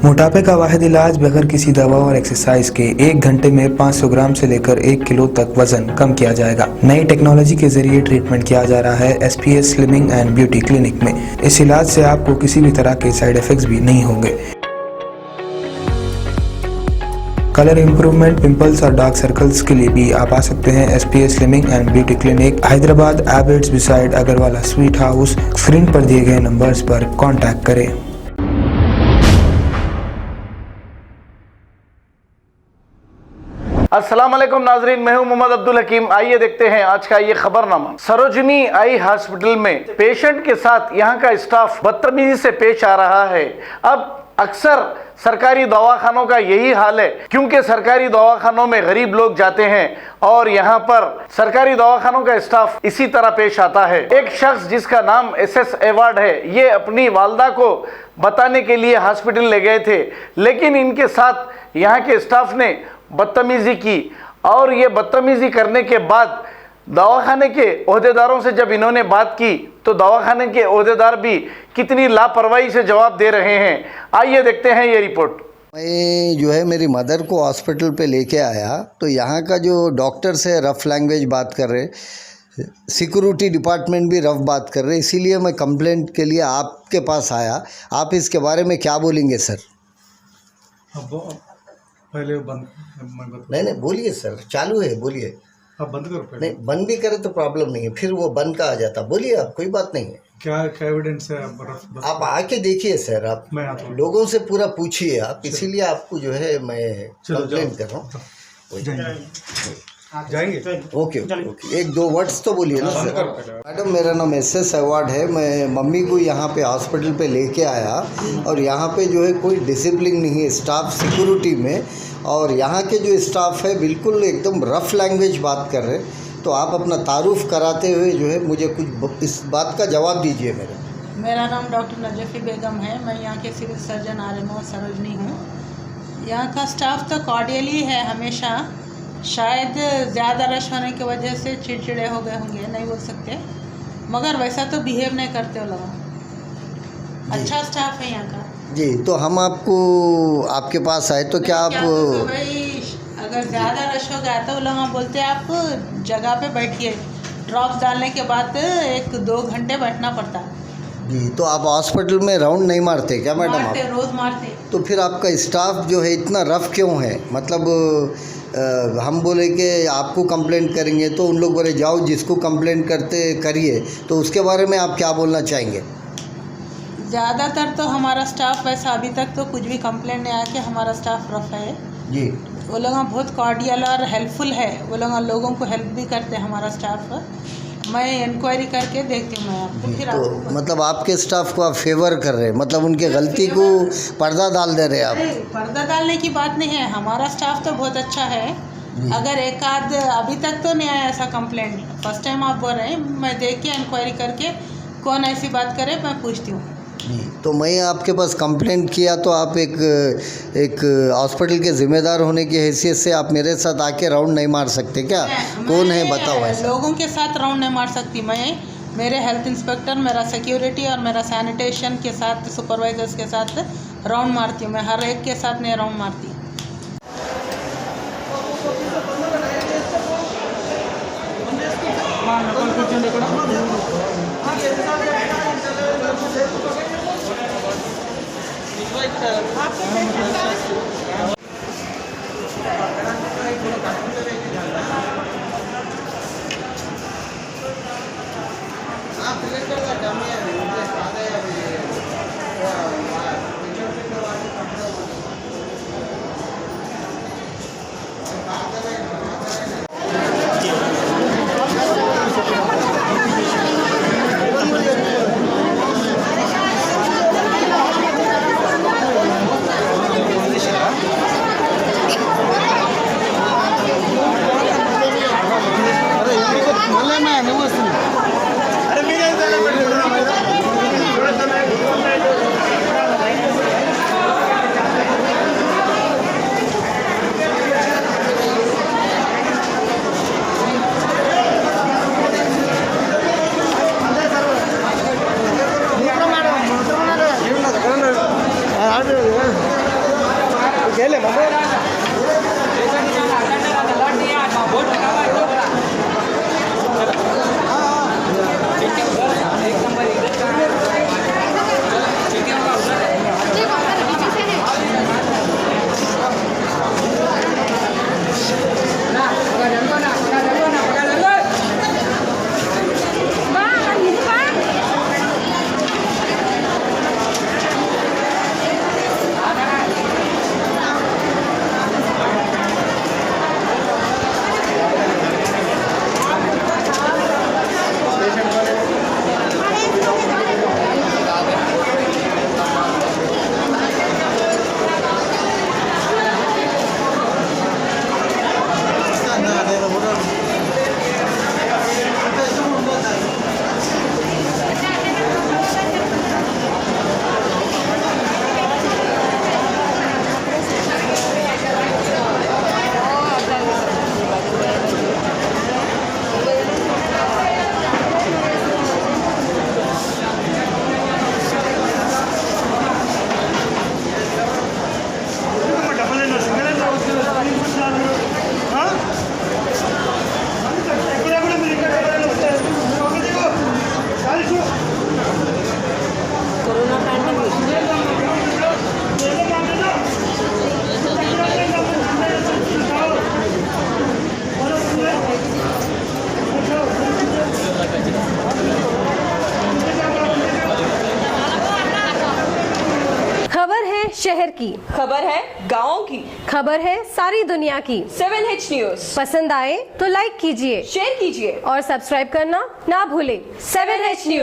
मोटापे का वाहिद इलाज बगैर किसी दवा और एक्सरसाइज के 1 घंटे में 500 ग्राम से लेकर 1 किलो तक वजन कम किया जाएगा। नई टेक्नोलॉजी के जरिए ट्रीटमेंट किया जा रहा है SPS slimming and beauty clinic में। इस इलाज से आपको किसी भी तरह के साइड इफेक्ट्स भी नहीं होंगे। कलर इंप्रूवमेंट, पिंपल्स और डार्क सर्कल्स के लिए भी आप आ सकते हैं SPS slimming and beauty clinic, Hyderabad, Abids beside Agarwala sweet house. Screen पर दिए गए नंबर्स पर कॉन्टैक्ट करें। अस्सलाम वालेकुम नाजरीन, मैं हूं मोहम्मद अब्दुल हकीम। आइए देखते हैं आज का ये खबरनामा। सरोजनी आई हॉस्पिटल में पेशेंट के साथ यहां का स्टाफ बदतमीजी से पेश आ रहा है। अब अक्सर सरकारी दवाखानों का यही हाल है, क्योंकि सरकारी दवाखानों में गरीब लोग जाते हैं और यहाँ पर सरकारी दवाखानों का स्टाफ इसी तरह पेश आता है। एक शख्स जिसका नाम SS एवार्ड है, ये अपनी वालदा को बताने के लिए हॉस्पिटल ले गए थे, लेकिन इनके साथ यहाँ के स्टाफ ने बदतमीजी की और ये बदतमीजी करने के बाद दवाखाने के ओहदेदारों से जब इन्होंने बात की तो दवाखाने के ओहदेदार भी कितनी लापरवाही से जवाब दे रहे हैं। आइए देखते हैं ये रिपोर्ट। मैं जो है मेरी मदर को हॉस्पिटल पे लेके आया तो यहाँ का जो डॉक्टर्स है रफ़ लैंग्वेज बात कर रहे, सिक्योरिटी डिपार्टमेंट भी रफ़ बात कर रहे, इसीलिए मैं कंप्लेंट के लिए आपके पास आया। आप इसके बारे में क्या बोलेंगे सर? पहले बंद नहीं बोलिए सर, चालू है, बोलिए। आप बंद करो पहले। नहीं, बंद भी करे तो प्रॉब्लम नहीं है, फिर वो बंद का आ जाता। बोलिए आप, कोई बात नहीं है। क्या एविडेंस है? आप आके देखिए सर, आप लोगों से पूरा पूछिए आप, इसीलिए आपको जो है मैं कंप्लेंट कर रहा हूँ। जाएंगे? ओके, एक दो वर्ड्स तो बोलिए ना सर। मैडम, मेरा नाम SS एवार्ड है। मैं मम्मी को यहाँ पे हॉस्पिटल पे लेके आया और यहाँ पे जो है कोई डिसिप्लिन नहीं है स्टाफ सिक्योरिटी में, और यहाँ के जो स्टाफ है बिल्कुल एकदम रफ़ लैंग्वेज बात कर रहे। तो आप अपना तारुफ कराते हुए जो है मुझे कुछ इस बात का जवाब दीजिए। मेरा नाम डॉक्टर नजफ़ी बेगम है। मैं यहाँ के सिविल सर्जन RMO सरोजनी हूँ। यहाँ का स्टाफ तो कॉर्डियली है हमेशा, शायद ज़्यादा रश होने की वजह से चिड़चिड़े हो गए होंगे, नहीं बोल सकते, मगर वैसा तो बिहेव नहीं करते वो लोग। अच्छा स्टाफ है यहाँ का जी। तो हम आपको आपके पास आए तो क्या आप तो भाई अगर ज़्यादा रश हो गया तो वो लोग हम बोलते आप जगह पे बैठिए, ड्रॉप्स डालने के बाद 1-2 घंटे बैठना पड़ता जी। तो आप हॉस्पिटल में राउंड नहीं मारते क्या मैडम? मारते, रोज़ मारते। तो फिर आपका स्टाफ जो है इतना रफ़ क्यों है? मतलब हम बोले कि आपको कंप्लेंट करेंगे तो उन लोग बोले जाओ जिसको कंप्लेंट करते करिए, तो उसके बारे में आप क्या बोलना चाहेंगे? ज़्यादातर तो हमारा स्टाफ वैसा अभी तक तो कुछ भी कंप्लेंट नहीं आया कि हमारा स्टाफ रफ़ है जी। वो लोग बहुत कॉर्डियल और हेल्पफुल है, वो लोग लोगों को हेल्प भी करते हैं हमारा स्टाफ। मैं इंक्वायरी करके देखती हूँ मैं आपको फिर तो आपको मतलब आपके स्टाफ को आप फेवर कर रहे हैं, मतलब उनके गलती को पर्दा डाल दे रहे हैं आप? पर्दा डालने की बात नहीं है, हमारा स्टाफ तो बहुत अच्छा है। अगर एक आध अभी तक तो नहीं आया ऐसा कंप्लेंट, फर्स्ट टाइम आप बोल रहे हैं। मैं देख के इंक्वायरी करके कौन ऐसी बात करे मैं पूछती हूँ जी। तो मैं आपके पास कंप्लेंट किया तो आप एक हॉस्पिटल के ज़िम्मेदार होने की हैसियत से आप मेरे साथ आके राउंड नहीं मार सकते क्या? कौन है बताओ ऐसा? लोगों के साथ राउंड नहीं मार सकती मैं। मेरे हेल्थ इंस्पेक्टर, मेरा सिक्योरिटी और मेरा सैनिटेशन के साथ सुपरवाइजर्स के साथ राउंड मारती हूँ मैं, हर एक के साथ नहीं राउंड मारती। शहर की, खबर है गाँव की, खबर है सारी दुनिया की। 7H न्यूज पसंद आए तो लाइक कीजिए, शेयर कीजिए और सब्सक्राइब करना ना भूलें। 7H news.